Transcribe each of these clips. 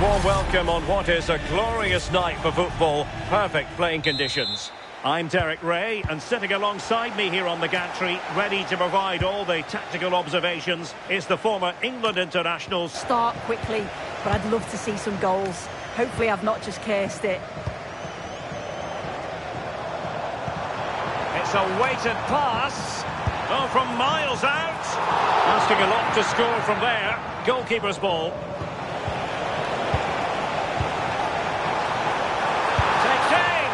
warm welcome on what is a glorious night for football. Perfect playing conditions. I'm Derek Ray, and sitting alongside me here on the gantry, ready to provide all the tactical observations, is the former England international. Start quickly, but I'd love to see some goals. Hopefully I've not just cursed it. It's a weighted pass. Oh, from miles out. Asking a lot to score from there. Goalkeeper's ball. Takes aim.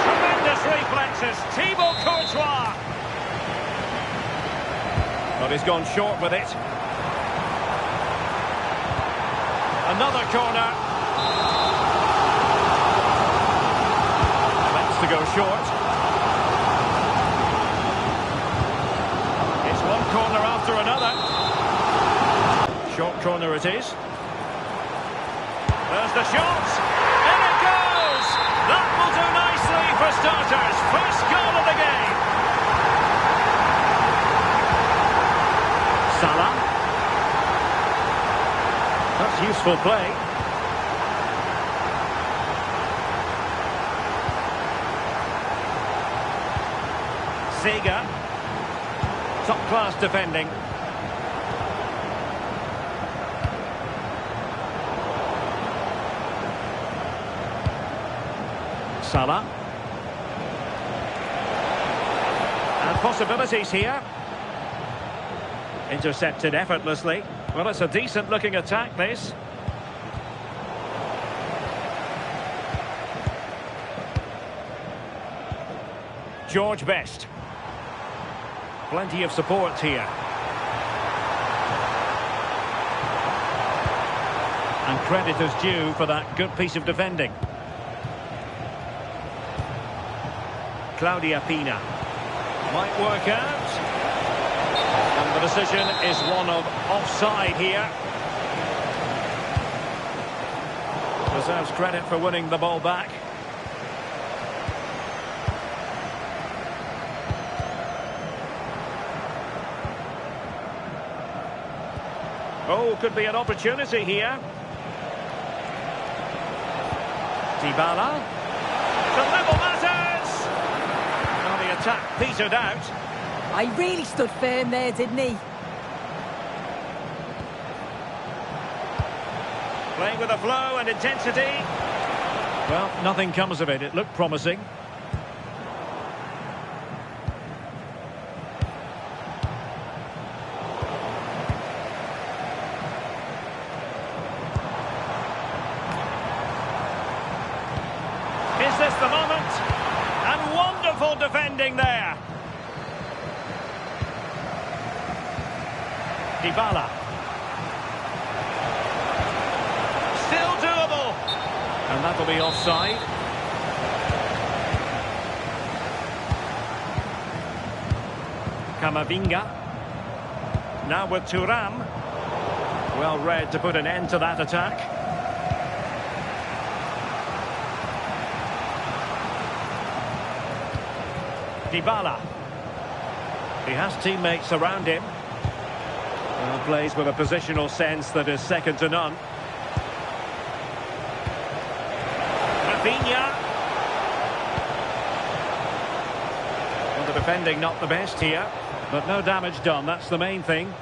Tremendous reflexes. Thibaut Courtois. But he's gone short with it. Another corner. That's to go short. One corner after another. Short corner it is. There's the shot. In it goes. That will do nicely for starters. First goal of the game. Salah. That's useful play. Sega. Top-class defending. Salah. And possibilities here. Intercepted effortlessly. Well, it's a decent-looking attack, this. George Best. Plenty of support here. And credit is due for that good piece of defending. Claudia Pina. Might work out. And the decision is one of offside here. Deserves credit for winning the ball back. Oh, could be an opportunity here. Dybala. The level matters! Well, the attack petered out. I really stood firm there, didn't he? Playing with a flow and intensity. Well, nothing comes of it. It looked promising. Is this the moment? And wonderful defending there. Dybala. Still doable. And that'll be offside. Camavinga. Now with Thuram. Well read to put an end to that attack. Dybala. He has teammates around him. And plays with a positional sense that is second to none. Rafinha. Well, the defending not the best here, but no damage done. That's the main thing.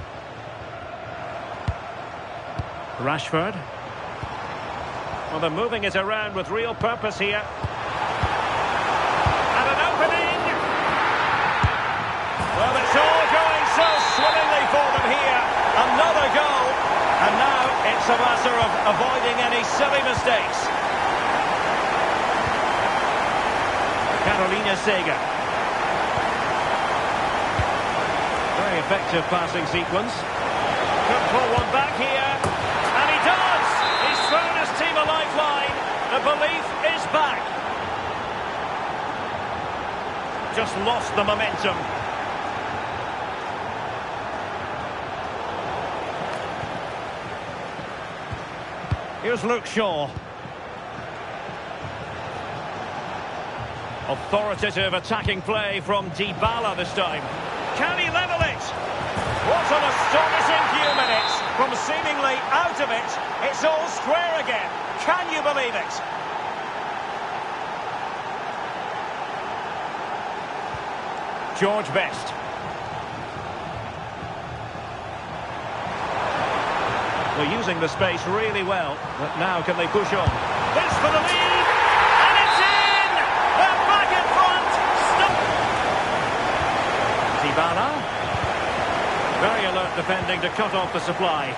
Rashford. Well, they're moving it around with real purpose here. And an opening. Well, it's all going so swimmingly for them here. Another goal. And now it's a matter of avoiding any silly mistakes. Carolina Sega. Very effective passing sequence. Could pull one back here. And he does! He's thrown his team a lifeline. The belief is back. Just lost the momentum. Here's Luke Shaw. Authoritative attacking play from Dybala this time. Can he level it? What an astonishing few minutes. From seemingly out of it, it's all square again. you believe it? George Best. They're using the space really well, but now can they push on? This for the lead, and it's in! They're back in front! Stop! Dybala. Very alert defending to cut off the supply.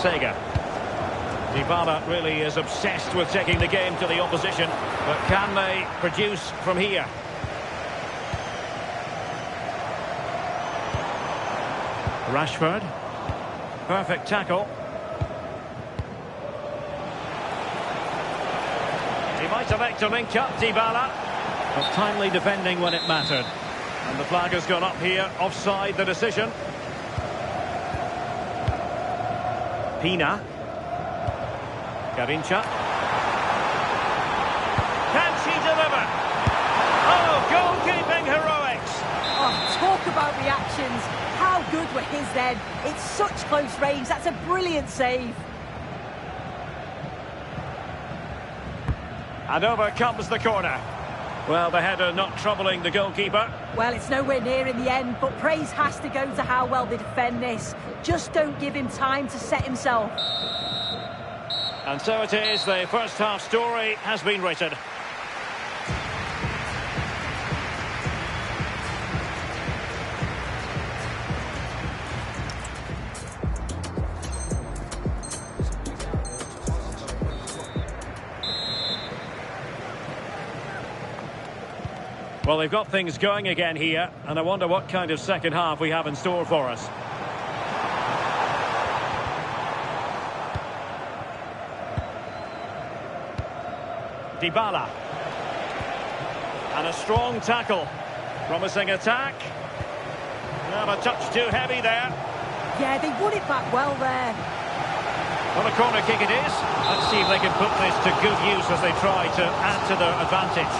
Sega. Dybala really is obsessed with taking the game to the opposition, but can they produce from here? Rashford. Perfect tackle. He might elect to link up Dybala, but timely defending when it mattered. And the flag has gone up here, offside the decision. Pina. Garincha. Can she deliver? Oh, goalkeeping heroics! Oh, talk about reactions. How good were his then? It's such close range. That's a brilliant save. And over comes the corner. Well, the header not troubling the goalkeeper. Well, it's nowhere near in the end, but praise has to go to how well they defend this. Just don't give him time to set himself. And so it is, the first half story has been written. Well, they've got things going again here, and I wonder what kind of second half we have in store for us. Dybala. And a strong tackle. Promising attack. Not a touch too heavy there. Yeah, they won it back well there. Well, a corner kick it is. Let's see if they can put this to good use as they try to add to their advantage.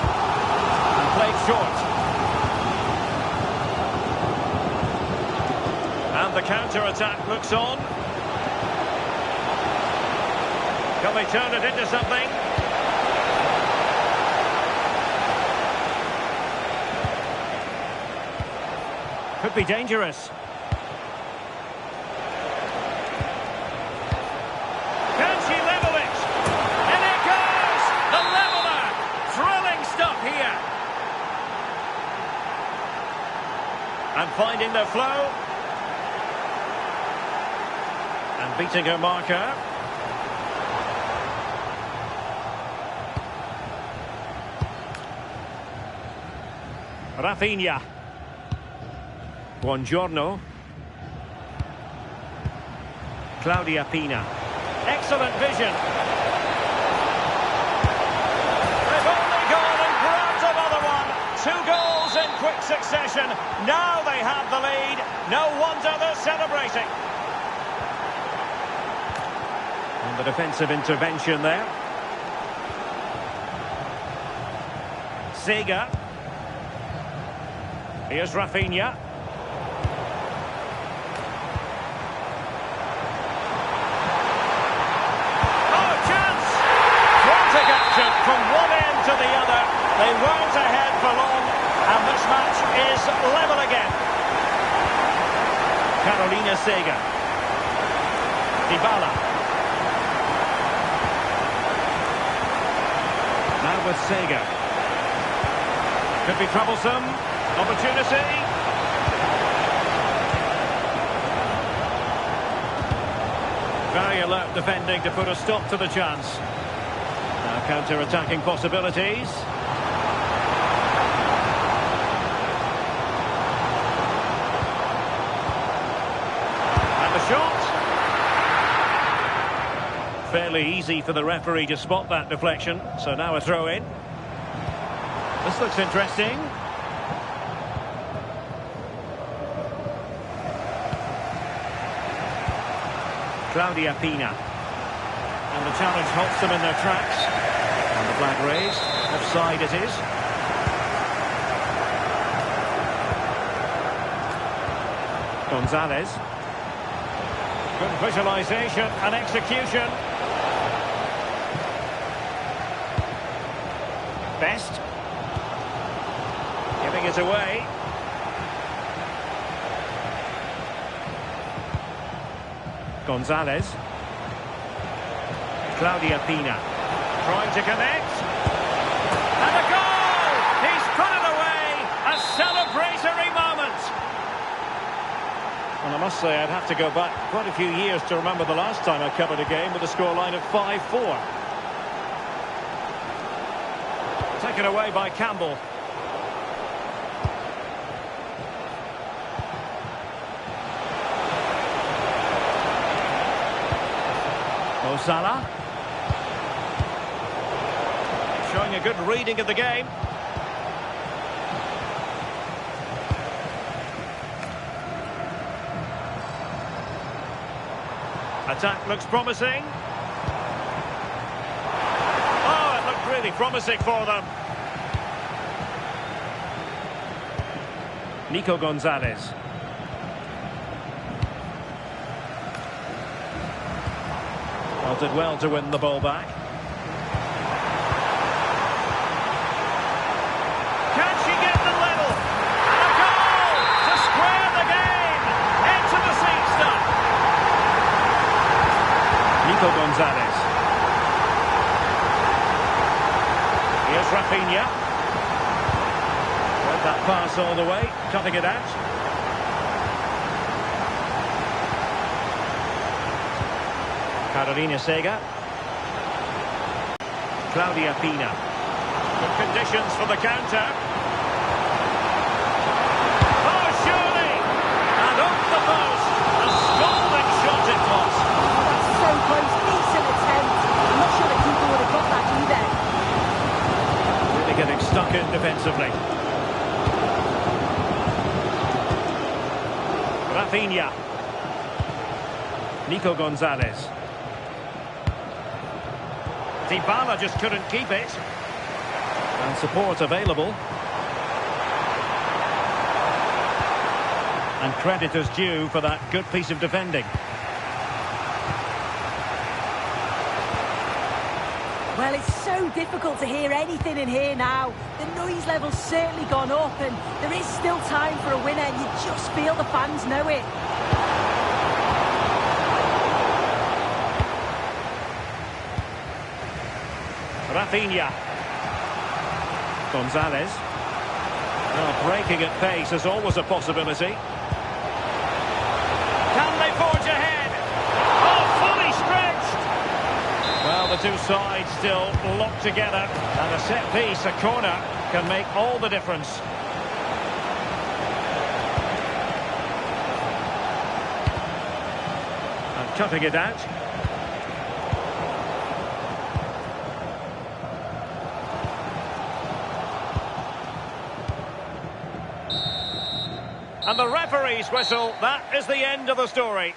And played short. And the counter-attack looks on. Can they turn it into something? Could be dangerous. Can she level it? And it goes! The leveller! Thrilling stuff here. And finding the flow. And beating her marker. Rafinha. Buongiorno. Claudia Pina. Excellent vision. They've only gone and grabbed another one. 2 goals in quick succession. Now they have the lead. No wonder they're celebrating. And the defensive intervention there. Sega. Here's Rafinha. From one end to the other, they weren't ahead for long, and this match is level again. Carolina Sega. Dybala. Now with Sega. Could be troublesome. Opportunity. Very alert defending to put a stop to the chance. Now counter-attacking possibilities. And the shot. Fairly easy for the referee to spot that deflection. So now a throw in. This looks interesting. Claudia Pina. And the challenge halts them in their tracks. And the flag raised. Offside it is. Gonzalez. Good visualisation and execution. Best. Giving it away. Gonzalez. Claudia Pina. Trying to connect. And a goal! He's put it away! A celebratory moment! And I must say, I'd have to go back quite a few years to remember the last time I covered a game with a scoreline of 5-4. Taken away by Campbell. Mo Salah. Showing a good reading of the game. Attack looks promising. Oh, it looked really promising for them. Nico Gonzalez. Well, did well to win the ball back. Can she get the level? And a goal to square the game. Into the seat stuff. Nico Gonzalez. Here's Rafinha. Read that pass all the way, cutting it out. Carolina Sega. Claudia Pina. Good conditions for the counter. Oh, surely! And off the post. A scalding shot it was. That's so close. Decent attempt. I'm not sure the keeper would have got that either. Really getting stuck in defensively. Rafinha. Nico Gonzalez. Dybala just couldn't keep it. And support available. And credit is due for that good piece of defending. Well, it's so difficult to hear anything in here now. The noise level's certainly gone up and there is still time for a winner. You just feel the fans know it. Rafinha. Gonzalez. Well, breaking at pace is always a possibility. Can they forge ahead? Oh, fully stretched! Well, the two sides still locked together. And a set piece, a corner, can make all the difference. And cutting it out. And the referee's whistle, that is the end of the story.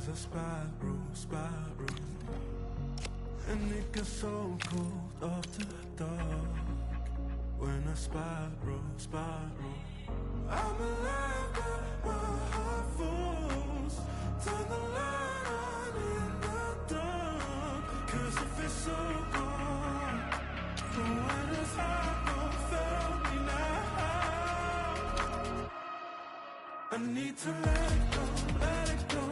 A spiral, and it gets so cold after dark. When I spiral, I'm alive, but my heart falls. Turn the light on in the dark, 'cause if it's so cold, the winter's hot, don't fail me now. I need to let go, let it go.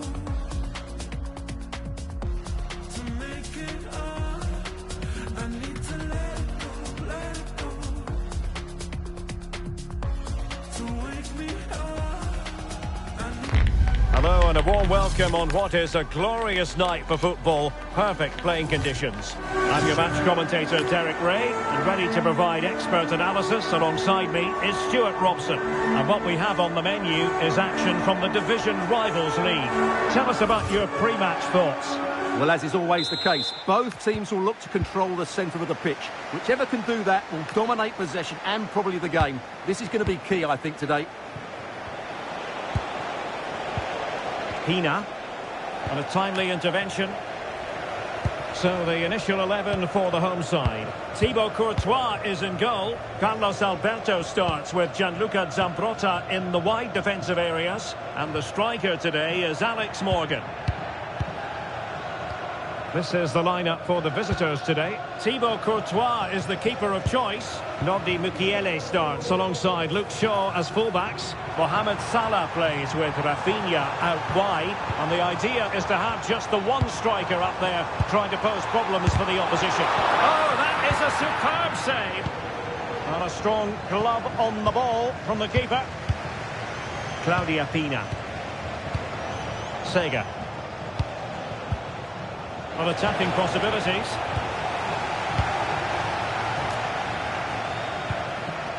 Although and a warm welcome on what is a glorious night for football. Perfect playing conditions. I'm your match commentator, Derek Ray, and ready to provide expert analysis. Alongside me is Stuart Robson. And what we have on the menu is action from the Division Rivals League. Tell us about your pre-match thoughts. Well, as is always the case, both teams will look to control the centre of the pitch. Whichever can do that will dominate possession and probably the game. This is going to be key, I think, today. Pina, and a timely intervention. So the initial 11 for the home side. Thibaut Courtois is in goal. Carlos Alberto starts with Gianluca Zambrotta in the wide defensive areas. And the striker today is Alex Morgan. This is the lineup for the visitors today. Thibaut Courtois is the keeper of choice. Nodi Mukiele starts alongside Luke Shaw as fullbacks. Mohamed Salah plays with Rafinha out wide. And the idea is to have just the one striker up there trying to pose problems for the opposition. Oh, that is a superb save. And a strong glove on the ball from the keeper. Claudia Pina. Sega. On attacking possibilities.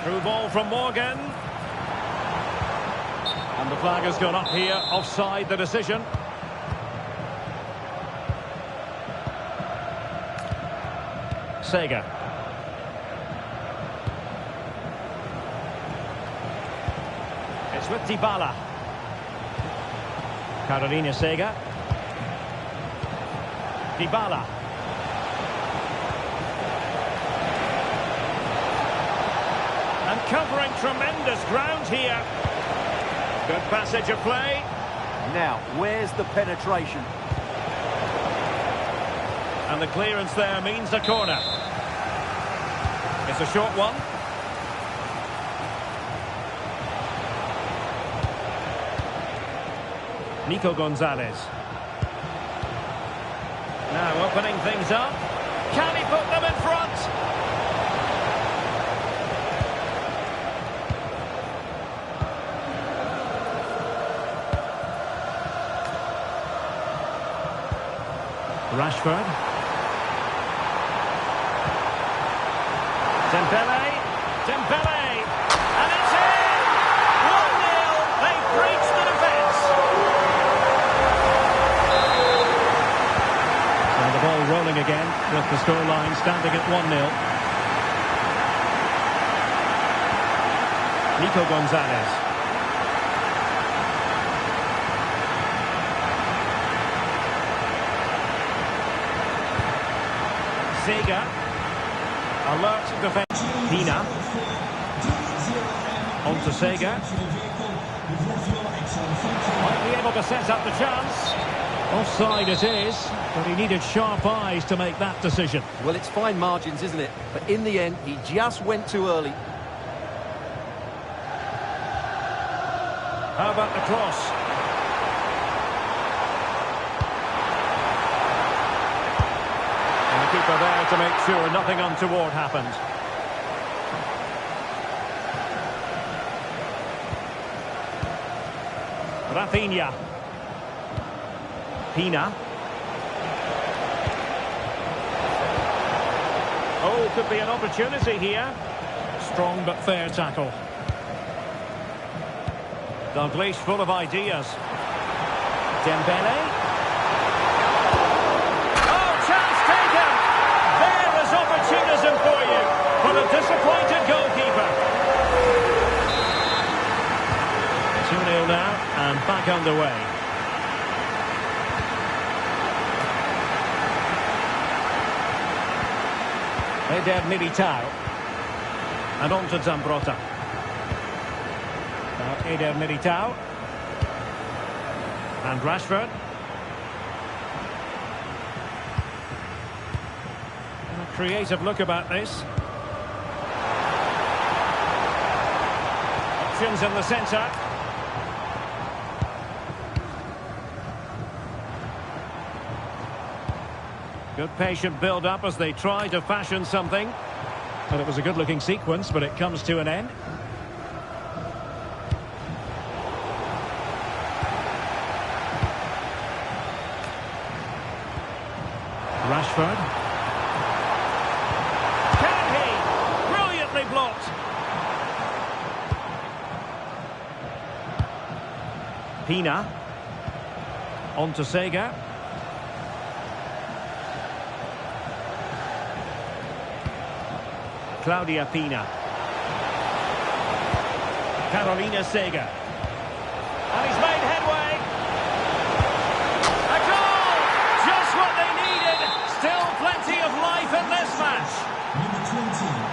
Through ball from Morgan. And the flag has gone up here, offside the decision. Sega. It's with Dybala. Carolina Sega. Dybala. And covering tremendous ground here. Good passage of play. Now, where's the penetration? And the clearance there means a corner. It's a short one. Nico Gonzalez. Now opening things up. Can he put them in front? Rashford. Dembele. And it's in! 1-0. They breached the defence. And the ball rolling again with the scoreline standing at 1-0. Nico Gonzalez. Sega. Alert defence. Pina. On to Sega. Might be able to set up the chance. Offside it is, but he needed sharp eyes to make that decision. Well, it's fine margins, isn't it? But in the end, he just went too early. How about the cross? And the keeper there to make sure nothing untoward happened. Rafinha. Pina. Oh, could be an opportunity here. Strong but fair tackle. Dalglish full of ideas. Dembele. Oh, chance taken! There is opportunism for you, for the disappointed goalkeeper. 2-0 now, and back underway. Eder Militao. And on to Zambrotta. Now Eder Militao. And Rashford. And a creative look about this. Options in the centre. Good patient build-up as they try to fashion something. Well, it was a good-looking sequence, but it comes to an end. Rashford. Can he? Brilliantly blocked. Pina. On to Sega. Claudia Pina. Carolina Sega. And he's made headway. A goal! Just what they needed. Still plenty of life in this match. Number 20,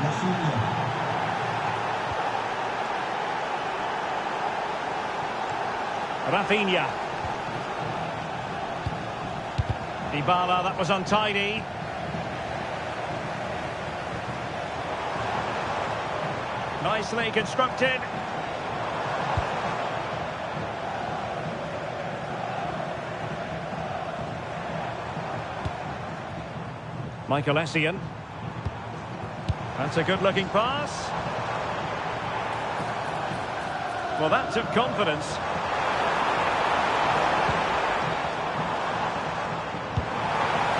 Rafinha. Dybala, that was untidy. Nicely constructed. Michael Essien. That's a good-looking pass. Well, that took confidence.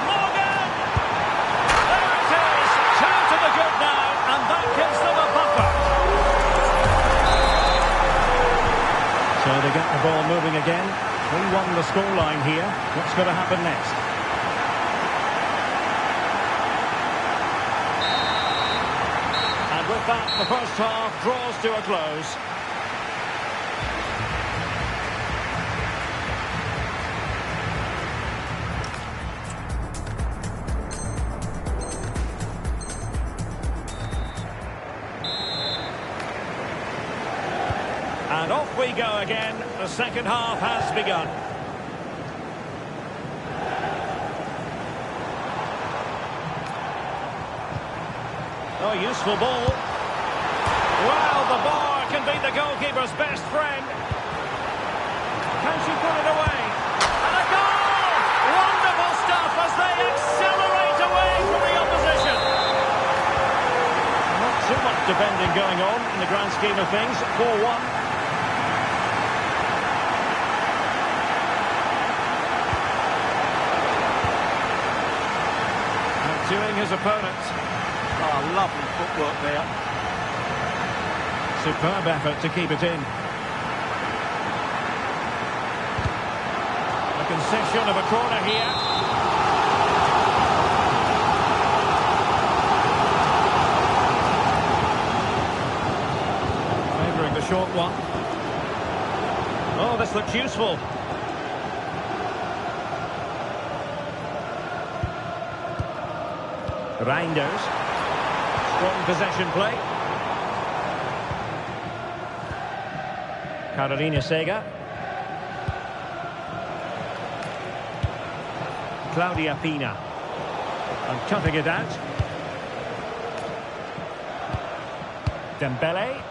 Morgan! There it is! Two to the good now, and that gives them a buffer. So they get the ball moving again. 3-1 the scoreline here. What's going to happen next? With that, the first half draws to a close. And off we go again. The second half has begun. Oh, useful ball. Well, the bar can be the goalkeeper's best friend. Can she put it away? And a goal! Wonderful stuff as they accelerate away from the opposition. Not too much defending going on in the grand scheme of things. 4-1. Outdoing his opponent. Oh, lovely footwork there. Superb effort to keep it in. A concession of a corner here. Favouring the short one. Oh, this looks useful. Reinders. Strong possession play. Carolina Sega. Claudia Pina. And cutting it out. Dembele.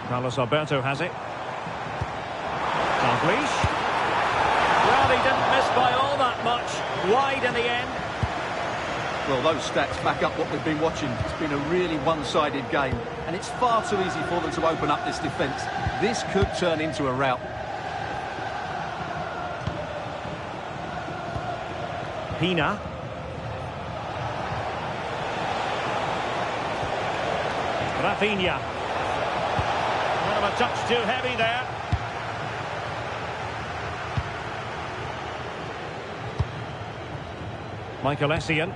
Carlos Alberto has it. Dalglish. Well, he didn't miss by all that much. Wide in the end. Well, those stats back up what we've been watching. It's been a really one-sided game, and it's far too easy for them to open up this defence. This could turn into a rout. Pina. Rafinha. Kind of a touch too heavy there. Michael Essien.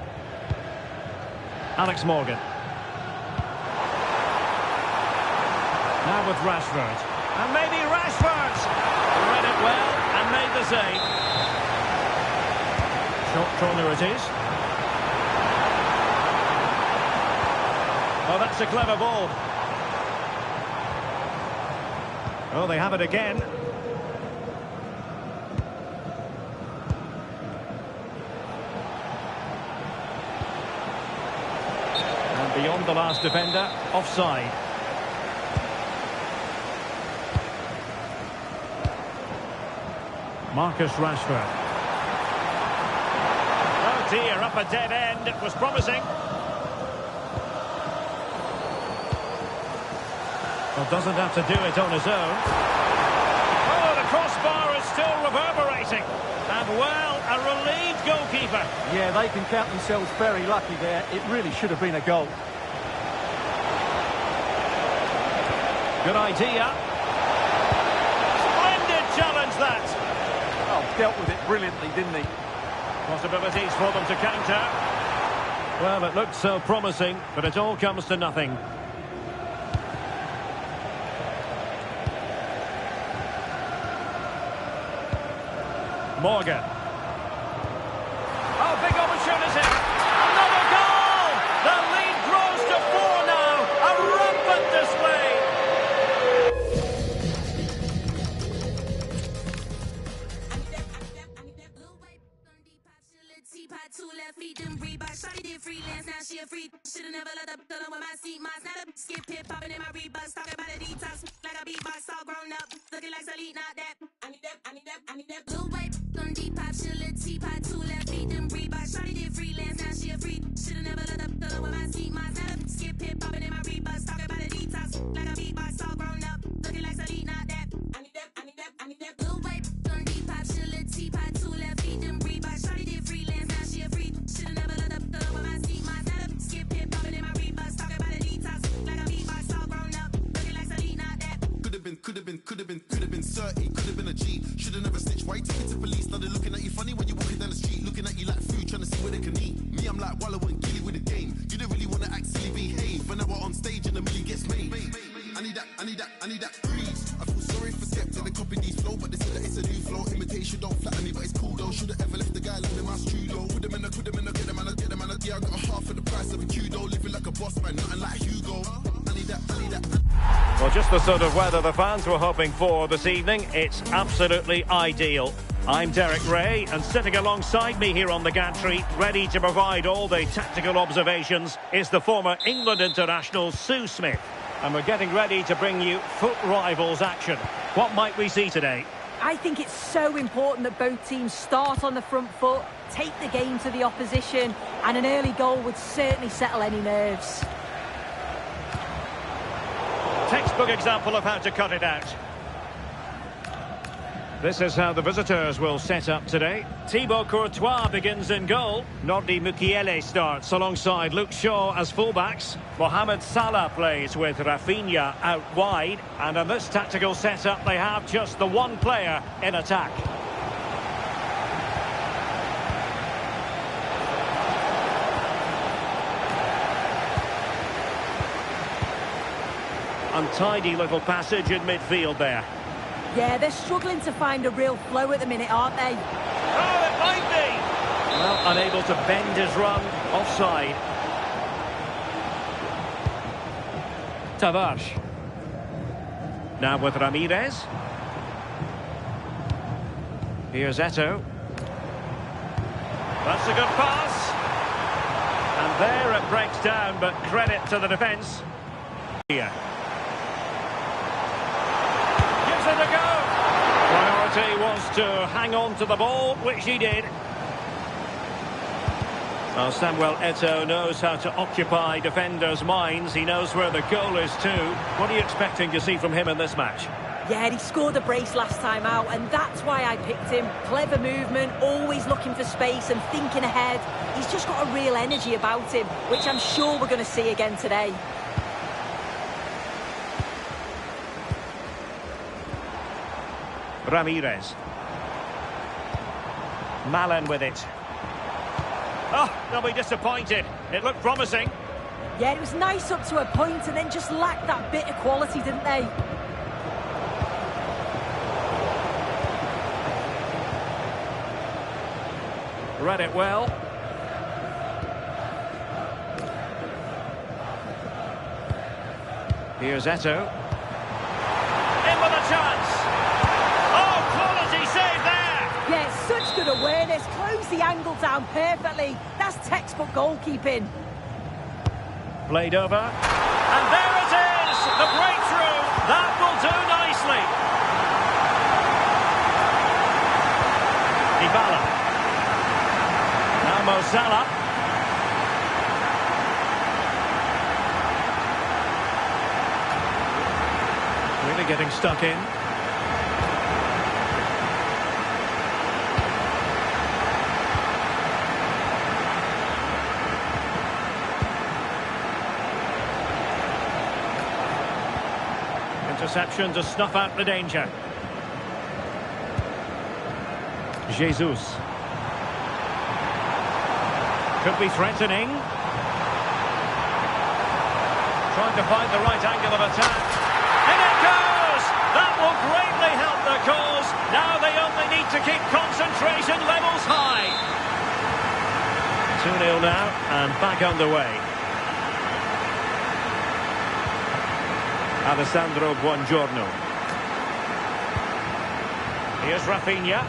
Alex Morgan. Now with Rashford. And maybe Rashford! Read it well and made the save. Short corner it is. Oh, that's a clever ball. Oh, they have it again. And beyond the last defender, offside. Marcus Rashford. Oh dear, up a dead end. It was promising. Well, doesn't have to do it on his own. And the ball is in play. still reverberating. And, well, a relieved goalkeeper. Yeah, they can count themselves very lucky there. It really should have been a goal. Good idea. Splendid challenge, that. Oh, dealt with it brilliantly, didn't he? Possibilities for them to counter. Well, it looked so promising, but it all comes to nothing. Morgan. Oh, big opportunity. Another goal! The lead grows to 4 now. A rampant display. Freelance, now she a free. Shoulda never let the fill with my seat. Mine's not a skip hip popping in my rebus. Talking about a detox like a beatbox, all grown up. Looking like Salute, not that. I need that. Blue white on Depop, she a little teapot, 2 left feet, them Reebok. Shawty did freelance, now she a free. Shoulda never let the fill with my seat. Mine's not a skip hip popping in my rebus. Talking about a detox like a beatbox, all grown up. Looking like Salute, not that. I need that. Blue white on Depop, she a little teapot, 2 left feet, them Reebok. Shawty did freelance, now she a free. Shoulda never let the fill with my seat. Mine's not a skip hip popping in my rebus. Talking about a detox like a beatbox, all grown up. Looking like Salute, not that. Could've been 30, could've been a G. Should've never snitched. Why you take it to police? Now they're looking at you funny when you're walking down the street. Looking at you like food, trying to see where they can eat. Me, I'm like Wallow and Gilly with the game. You don't really wanna act silly, behave. Whenever on stage and a million gets made. I need that breeze. I feel sorry for Skepta, they copy these flow, but they say that it's a new flow. Imitation don't flatter me, but it's cool though. Should've ever left the guy living my studio. Put them in, get them, yeah, I got a half of the price of a Q-Do. Living like a boss man, nothing like Hugo. I need that. Well, just the sort of weather the fans were hoping for this evening. It's absolutely ideal. I'm Derek Ray, and sitting alongside me here on the gantry, ready to provide all the tactical observations, is the former England international Sue Smith. And we're getting ready to bring you foot rivals action. What might we see today? I think it's so important that both teams start on the front foot, take the game to the opposition, and an early goal would certainly settle any nerves. Textbook example of how to cut it out. This is how the visitors will set up today. Thibaut Courtois begins in goal. Nordi Mukiele starts alongside Luke Shaw as fullbacks. Mohamed Salah plays with Rafinha out wide. And in this tactical setup, they have just the one player in attack. Untidy little passage in midfield there. Yeah, they're struggling to find a real flow at the minute, aren't they? Oh, it might be! Well, unable to bend his run. Offside. Tavares. Now with Ramirez. Here's Eto'o. That's a good pass. And there it breaks down, but credit to the defence. Here. Gives it a go. Priority was to hang on to the ball, which he did. Well, Samuel Eto'o knows how to occupy defenders' minds. He knows where the goal is too. What are you expecting to see from him in this match? Yeah, he scored a brace last time out, and that's why I picked him. Clever movement, always looking for space and thinking ahead. He's just got a real energy about him, which I'm sure we're going to see again today. Ramirez. Malen with it. Oh, they'll be disappointed. It looked promising. Yeah, it was nice up to a point and then just lacked that bit of quality, didn't they? Read it well. Here's Eto'o. In with a chance. Oh, quality save there. Yeah, such good awareness. Closed the angle down perfectly. That's textbook goalkeeping. Played over. And there it is. The breakthrough. That will do nicely. Dybala. Now Mo Salah. Really getting stuck in. Interception to snuff out the danger. Jesus. Could be threatening. Trying to find the right angle of attack. And it goes! That will greatly help the cause. Now they only need to keep concentration levels high. 2-0 now, and back underway. Alessandro Buongiorno. Here's Rafinha.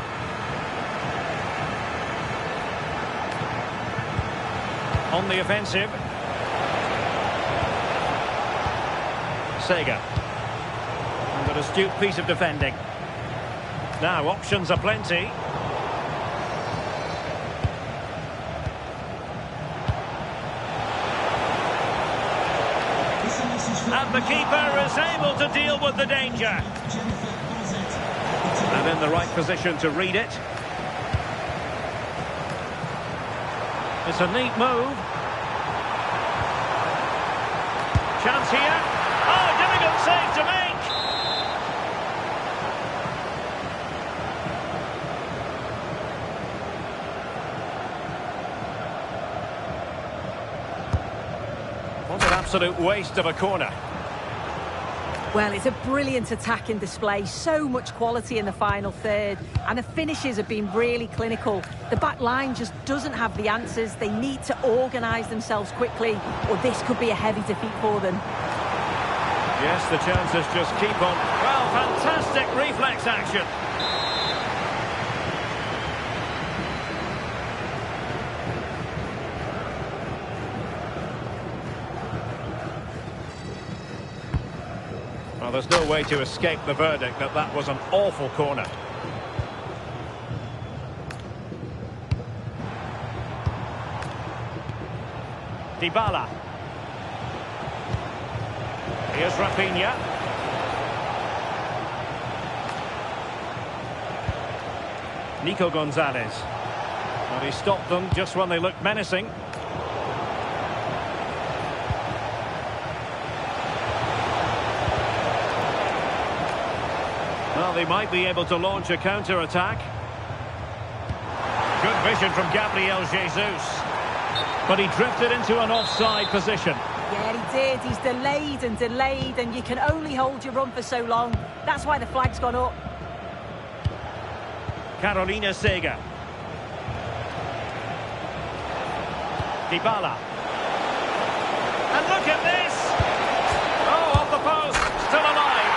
On the offensive. Sega. And an astute piece of defending. Now options are plenty. And the keeper is able to deal with the danger. And in the right position to read it. It's a neat move. Chance here. Oh, difficult save to make. What an absolute waste of a corner. Well, it's a brilliant attacking display, so much quality in the final third, and the finishes have been really clinical. The back line just doesn't have the answers. They need to organise themselves quickly, or this could be a heavy defeat for them. Yes, the chances just keep on. Well, fantastic reflex action. Well, there's no way to escape the verdict that that was an awful corner. Dybala. Here's Rafinha. Nico Gonzalez. But he stopped them just when they looked menacing. Well, they might be able to launch a counter-attack. Good vision from Gabriel Jesus. But he drifted into an offside position. Yeah, he did. He's delayed, and you can only hold your run for so long. That's why the flag's gone up. Carolina Sega. Dybala. And look at this! Oh, off the post, still alive.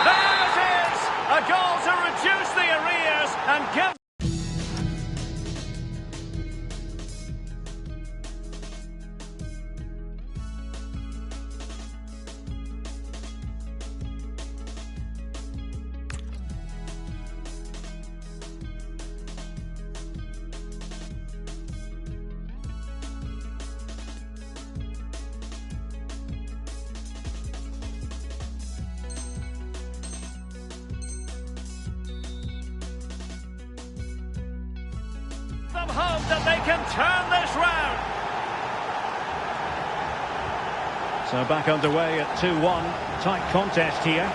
There it is! A goal to reduce the arrears and give... hope that they can turn this round. So back underway at 2-1. Tight contest here.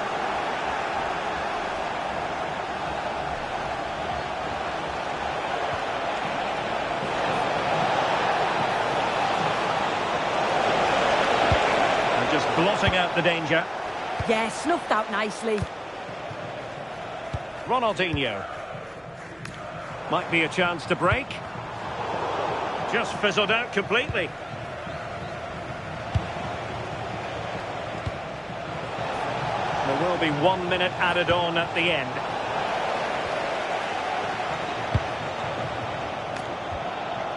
And just blotting out the danger. Yeah, snuffed out nicely. Ronaldinho. Might be a chance to break. Just fizzled out completely. There will be 1 minute added on at the end.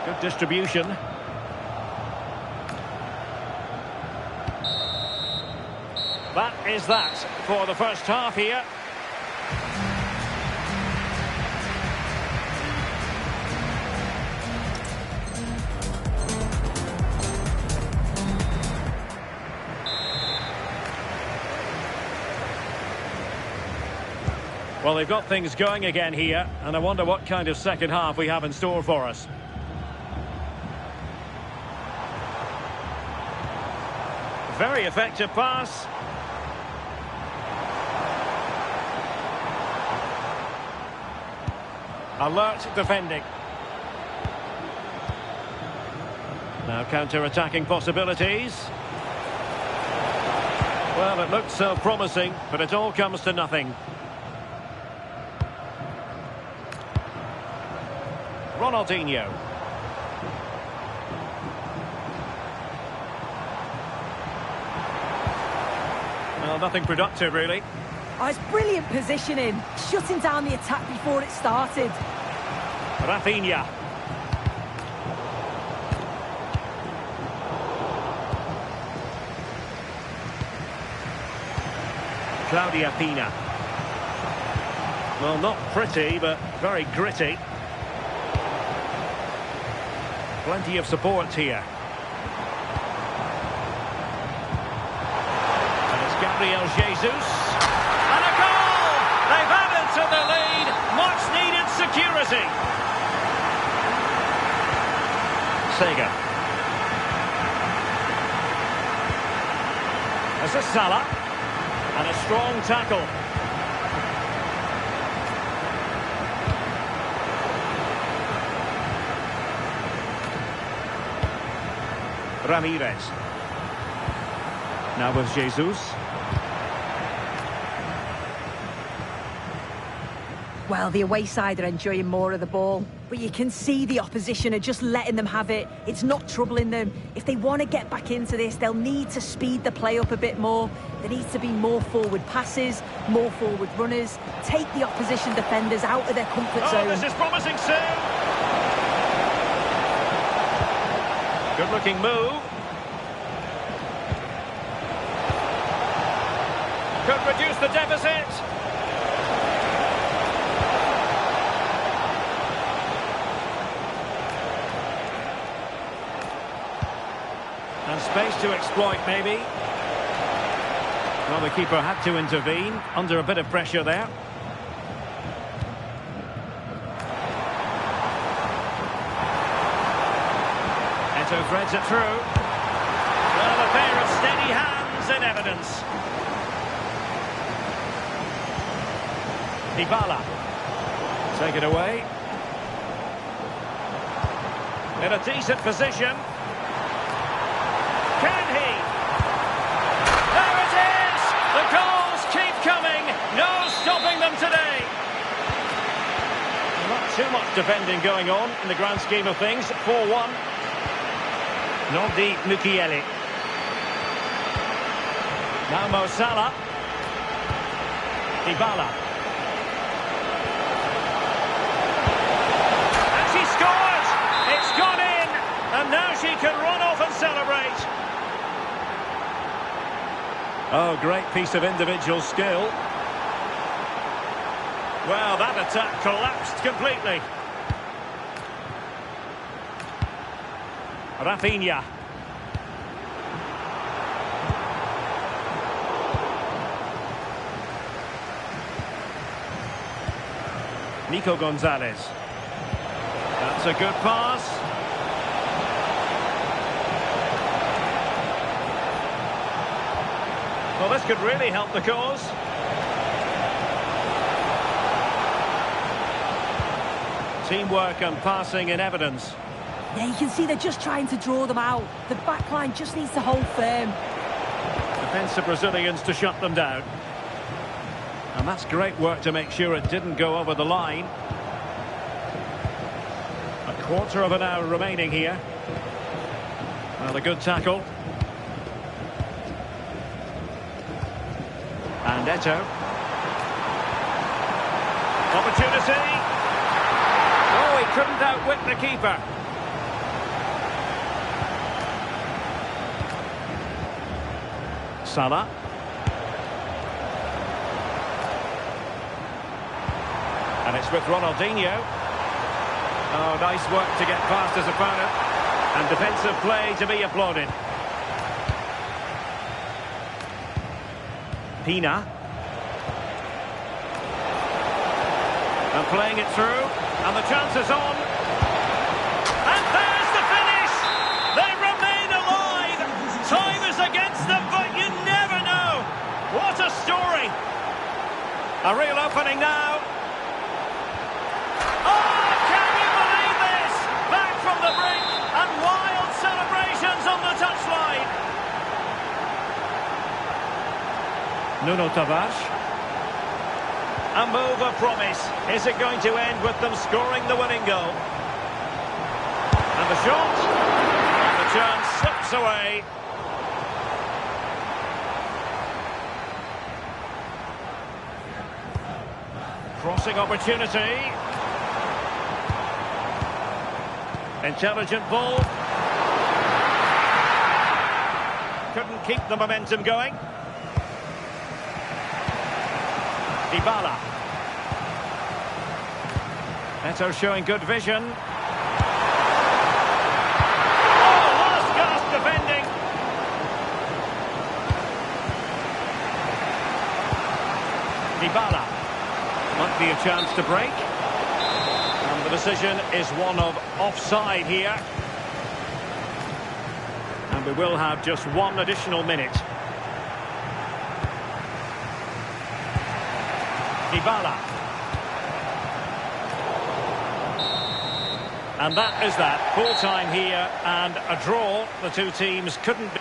Good distribution. That is that for the first half here. Well, they've got things going again here, and I wonder what kind of second half we have in store for us. Very effective pass. Alert defending. Now counter-attacking possibilities. Well, it looked so promising, but it all comes to nothing. Ronaldinho. Well, nothing productive, really. Oh, it's brilliant positioning. Shutting down the attack before it started. Rafinha. Claudia Pina. Well, not pretty, but very gritty. Plenty of support here. And it's Gabriel Jesus. And a goal! They've added to the lead. Much needed security. Sega. This is Salah. And a strong tackle. Ramirez. Now with Jesus. Well, the away side are enjoying more of the ball, but you can see the opposition are just letting them have it. It's not troubling them. If they want to get back into this, they'll need to speed the play up a bit more. There needs to be more forward passes, more forward runners. Take the opposition defenders out of their comfort zone. This is promising soon. Good looking move. Could reduce the deficit. And space to exploit, maybe. Well, the keeper had to intervene under a bit of pressure there. Eto threads it through. Well, a pair of steady hands in evidence. Dybala. Take it away. In a decent position. Can he? There it is! The goals keep coming. No stopping them today. Not too much defending going on in the grand scheme of things. 4-1. Nodi Mukiele. Now Mo Salah. Dybala. And she scores! It's gone in! And now she can run off and celebrate. Oh, great piece of individual skill. Well, that attack collapsed completely. Rafinha. Nico Gonzalez. That's a good pass. Well, this could really help the cause. Teamwork and passing in evidence. Yeah, you can see they're just trying to draw them out. The back line just needs to hold firm. Defensive Brazilians to shut them down. And that's great work to make sure it didn't go over the line. A quarter of an hour remaining here. Well, a good tackle. And Eto. Opportunity. Oh, he couldn't outwit the keeper. Salah. And it's with Ronaldinho. Oh, nice work to get past his opponent. And defensive play to be applauded. Pina. And playing it through. And the chance is on. And there's the finish! They remain alive! Time is against them, but you never know! What a story! A real opening now. Oh! Nuno Tavares. A move of promise. Is it going to end with them scoring the winning goal? And the shot. And the chance slips away. Crossing opportunity. Intelligent ball. Couldn't keep the momentum going. Dybala. Neto showing good vision. Oh, last gasp defending. Dybala. Might be a chance to break. And the decision is one of offside here. And we will have just one additional minute. Dybala. And that is that. Full time here and a draw. The two teams couldn't be...